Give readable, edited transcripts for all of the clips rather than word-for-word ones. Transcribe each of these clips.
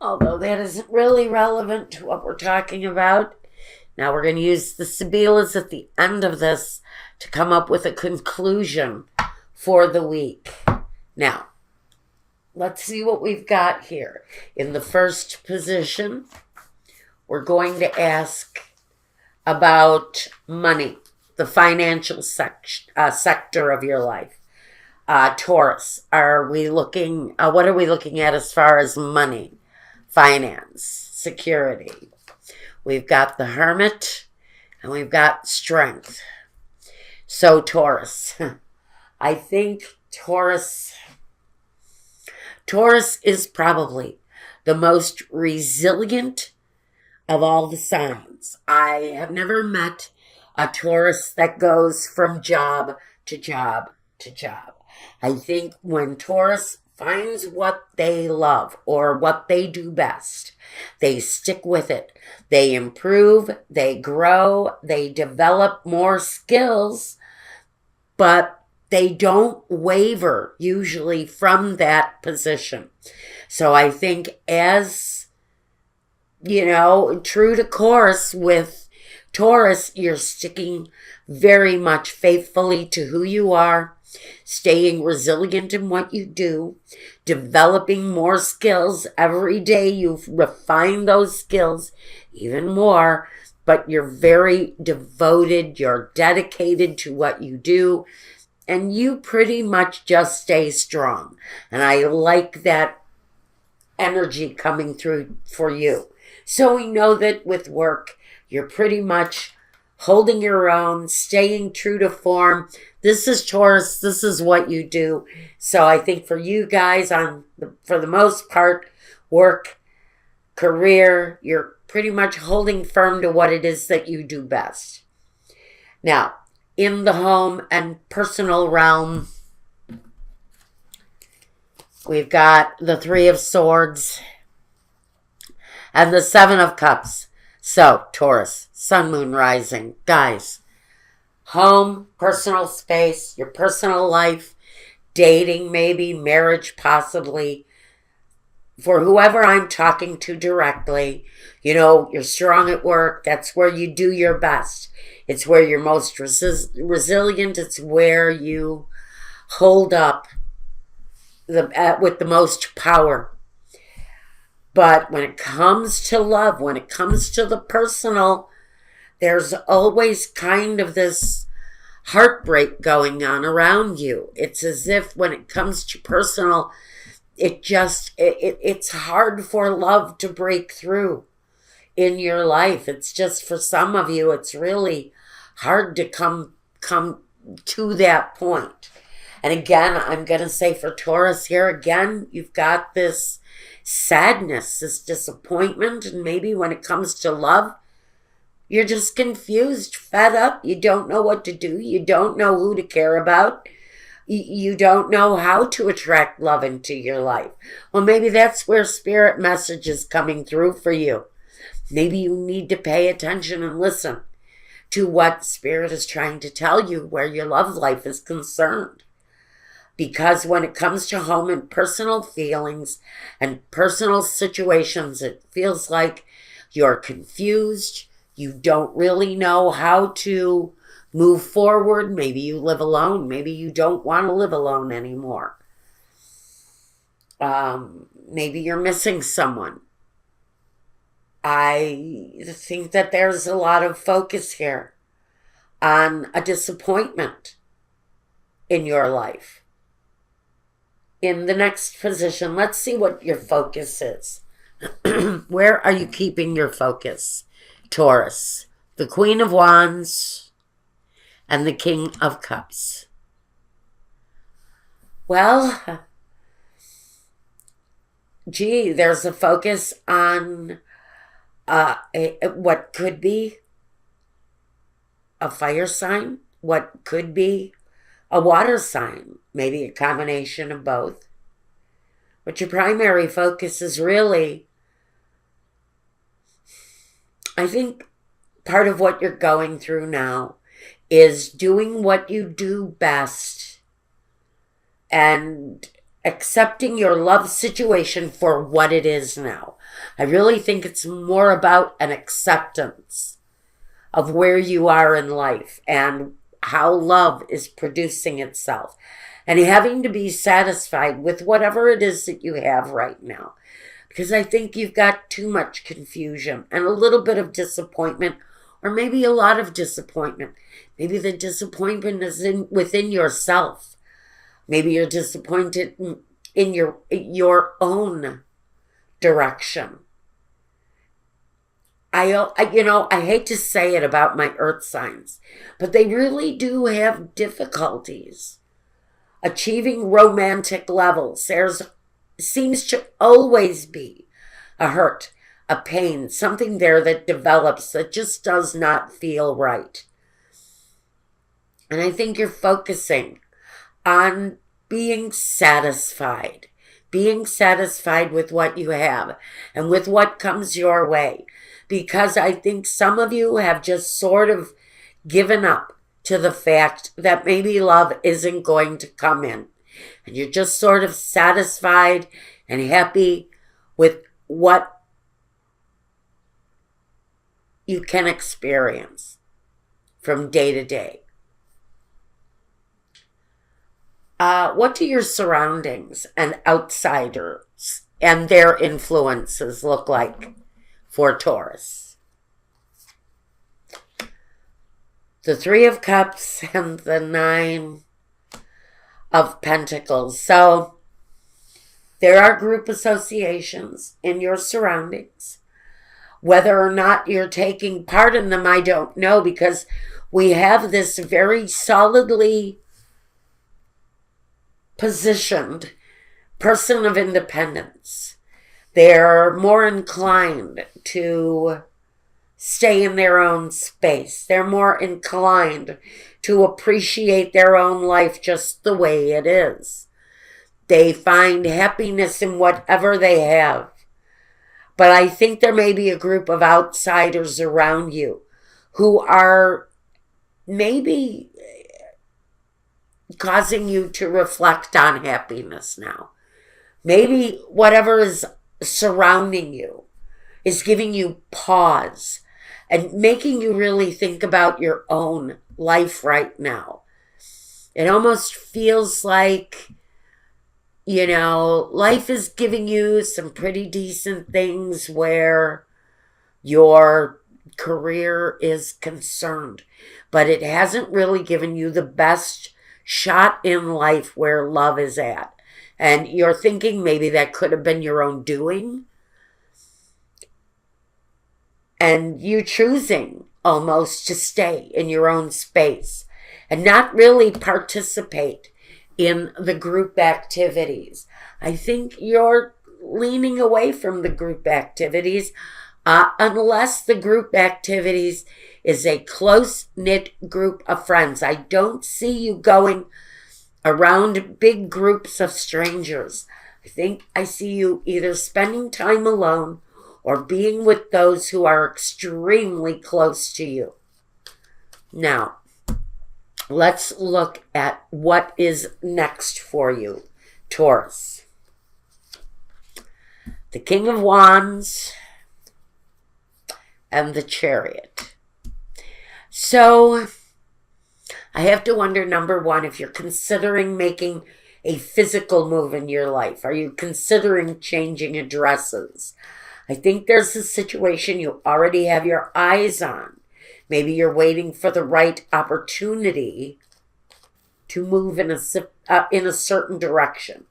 Although that isn't really relevant to what we're talking about. Now we're going to use the Sibilas at the end of this to come up with a conclusion for the week. Now, let's see what we've got here. In the first position, we're going to ask about money, the financial sector of your life. Taurus, are we looking? What are we looking at as far as money, finance, security? We've got the Hermit, and we've got Strength. So Taurus, I think Taurus is probably the most resilient of all the signs. I have never met a Taurus that goes from job to job to job. I think when Taurus finds what they love or what they do best, they stick with it. They improve, they grow, they develop more skills, but they don't waver usually from that position. So I think as, true to course with Taurus, you're sticking very much faithfully to who you are, staying resilient in what you do, developing more skills. Every day you refine those skills even more, but you're very devoted, you're dedicated to what you do, and you pretty much just stay strong. And I like that energy coming through for you. So we know that with work, you're pretty much holding your own, staying true to form. This is Taurus. This is what you do. So I think for you guys, for the most part, work, career, you're pretty much holding firm to what it is that you do best. Now, in the home and personal realm, we've got the Three of Swords and the Seven of Cups. So, Taurus, Sun, Moon, Rising. Guys, home, personal space, your personal life, dating maybe, marriage possibly. For whoever I'm talking to directly, you're strong at work. That's where you do your best. It's where you're most resilient. It's where you hold up with the most power. But when it comes to love, when it comes to the personal, there's always kind of this heartbreak going on around you. It's as if when it comes to personal, it's hard for love to break through in your life. It's just, for some of you, it's really hard to come to that point. And again, I'm going to say for Taurus here, again, you've got this sadness, this disappointment, and maybe when it comes to love, you're just confused, fed up. You don't know what to do. You don't know who to care about. You don't know how to attract love into your life. Well, maybe that's where spirit message is coming through for you. Maybe you need to pay attention and listen to what spirit is trying to tell you where your love life is concerned. Because when it comes to home and personal feelings and personal situations, it feels like you're confused. You don't really know how to move forward. Maybe you live alone. Maybe you don't want to live alone anymore. Maybe you're missing someone. I think that there's a lot of focus here on a disappointment in your life. In the next position, let's see what your focus is. Where are you keeping your focus, Taurus? The Queen of Wands and the King of Cups. Well, there's a focus on what could be a fire sign, what could be a water sign, maybe a combination of both. But your primary focus is really, I think part of what you're going through now is doing what you do best and accepting your love situation for what it is now. I really think it's more about an acceptance of where you are in life and how love is producing itself, and having to be satisfied with whatever it is that you have right now. Because I think you've got too much confusion and a little bit of disappointment, or maybe a lot of disappointment. Maybe the disappointment is within yourself. Maybe you're disappointed in your own direction. I hate to say it about my earth signs, but they really do have difficulties achieving romantic levels. There's seems to always be a hurt, a pain, something there that develops that just does not feel right. And I think you're focusing on being satisfied with what you have and with what comes your way. Because I think some of you have just sort of given up to the fact that maybe love isn't going to come in. And you're just sort of satisfied and happy with what you can experience from day to day. What do your surroundings and outsiders and their influences look like for Taurus? The Three of Cups and the Nine of Pentacles. So there are group associations in your surroundings. Whether or not you're taking part in them, I don't know, because we have this very solidly positioned person of independence. They're more inclined to stay in their own space. They're more inclined to appreciate their own life just the way it is. They find happiness in whatever they have. But I think there may be a group of outsiders around you who are maybe causing you to reflect on happiness now. Maybe whatever is surrounding you is giving you pause and making you really think about your own life right now. It almost feels like, life is giving you some pretty decent things where your career is concerned, but it hasn't really given you the best shot in life where love is at. And you're thinking maybe that could have been your own doing. And you choosing almost to stay in your own space and not really participate in the group activities. I think you're leaning away from the group activities unless the group activities is a close-knit group of friends. I don't see you going around big groups of strangers. I think I see you either spending time alone or being with those who are extremely close to you. Now, let's look at what is next for you, Taurus. The King of Wands and the Chariot. So, I have to wonder, number one, if you're considering making a physical move in your life. Are you considering changing addresses? I think there's a situation you already have your eyes on. Maybe you're waiting for the right opportunity to move in a certain direction.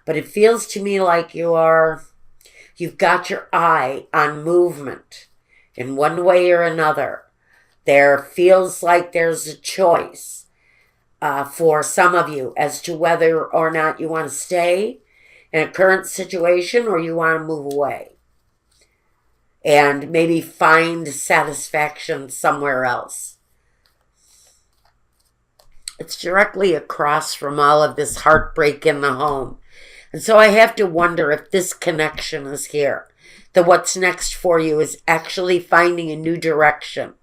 But it feels to me like you've got your eye on movement in one way or another. There feels like there's a choice for some of you as to whether or not you want to stay in a current situation or you want to move away and maybe find satisfaction somewhere else. It's directly across from all of this heartbreak in the home. And so I have to wonder if this connection is here. That what's next for you is actually finding a new direction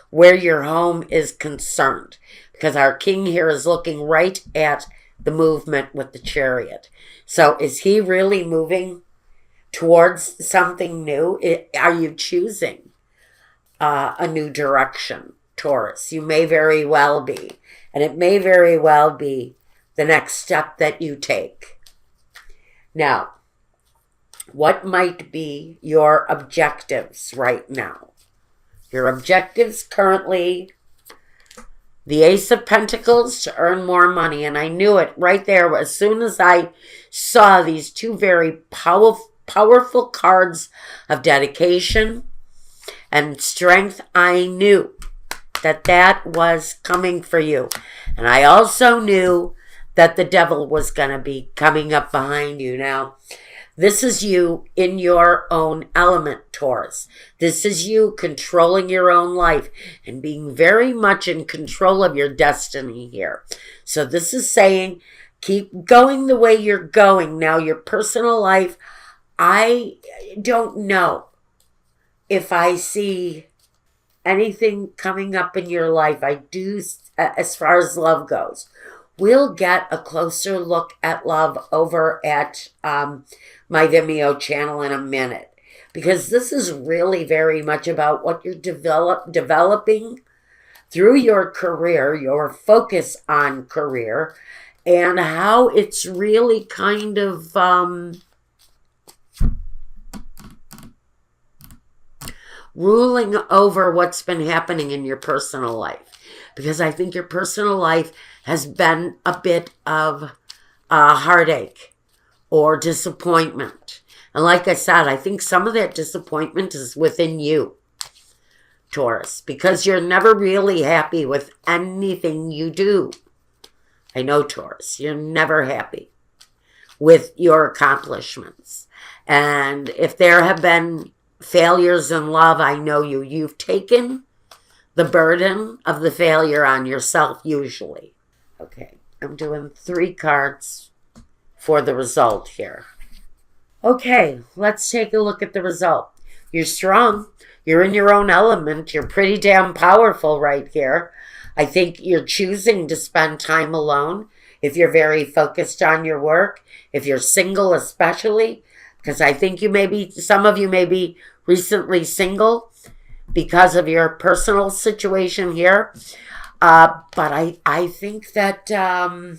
where your home is concerned. Because our king here is looking right at the movement with the Chariot. So is he really moving towards something new? Are you choosing a new direction, Taurus? You may very well be. And it may very well be the next step that you take. Now, what might be your objectives right now? Your objectives currently, the Ace of Pentacles, to earn more money. And I knew it right there. As soon as I saw these two very powerful cards of dedication and strength, I knew that that was coming for you. And I also knew that the devil was going to be coming up behind you. Now, this is you in your own element, Taurus. This is you controlling your own life and being very much in control of your destiny here. So this is saying, keep going the way you're going. Now, your personal life, I don't know if I see anything coming up in your life. I do, as far as love goes. We'll get a closer look at love over at my Vimeo channel in a minute, because this is really very much about what you're developing through your career, your focus on career, and how it's really kind of ruling over what's been happening in your personal life. Because I think your personal life has been a bit of a heartache or disappointment. And like I said, I think some of that disappointment is within you, Taurus, because you're never really happy with anything you do. I know, Taurus, you're never happy with your accomplishments. And if there have been failures in love, I know you've taken the burden of the failure on yourself, usually. Okay, I'm doing 3 cards for the result here. Okay, let's take a look at the result. You're strong. You're in your own element. You're pretty damn powerful right here. I think you're choosing to spend time alone if you're very focused on your work, if you're single especially, because I think some of you may be recently single because of your personal situation here. But I think that, I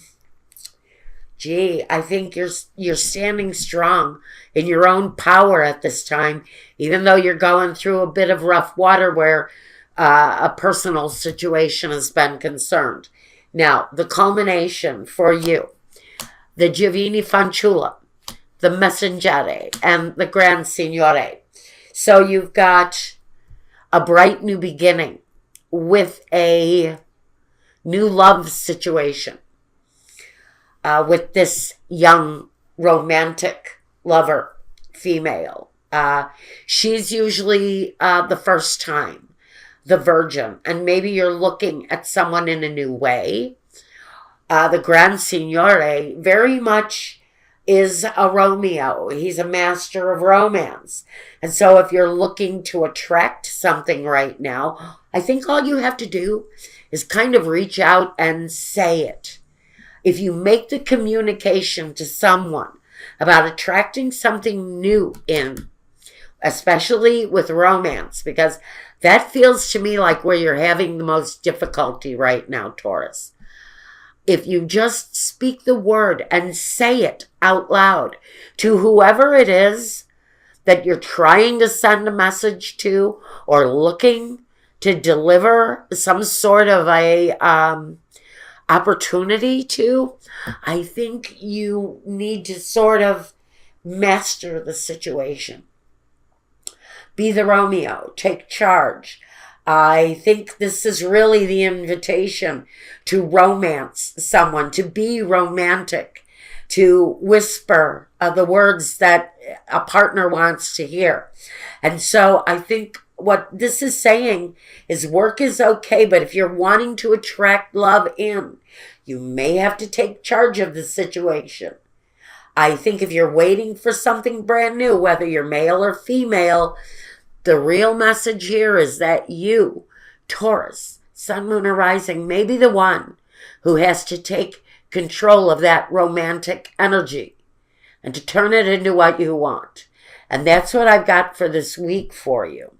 think you're standing strong in your own power at this time, even though you're going through a bit of rough water where a personal situation has been concerned. Now, the culmination for you, the Giovini Fanciulla, the Messaggere, and the Gran Signore. So you've got a bright new beginning with a new love situation with this young romantic lover female. She's usually the first time, the virgin, and maybe you're looking at someone in a new way. The Gran Signore very much is a Romeo. He's a master of romance. And so if you're looking to attract something right now, I think all you have to do is kind of reach out and say it. If you make the communication to someone about attracting something new in, especially with romance, because that feels to me like where you're having the most difficulty right now, Taurus. If you just speak the word and say it out loud to whoever it is that you're trying to send a message to or looking to deliver some sort of a opportunity to, I think you need to sort of master the situation. Be the Romeo. Take charge. I think this is really the invitation to romance someone, to be romantic, to whisper the words that a partner wants to hear. And so I think what this is saying is work is okay, but if you're wanting to attract love in, you may have to take charge of the situation. I think if you're waiting for something brand new, whether you're male or female, the real message here is that you, Taurus, Sun, Moon, or Rising, may be the one who has to take control of that romantic energy and to turn it into what you want. And that's what I've got for this week for you.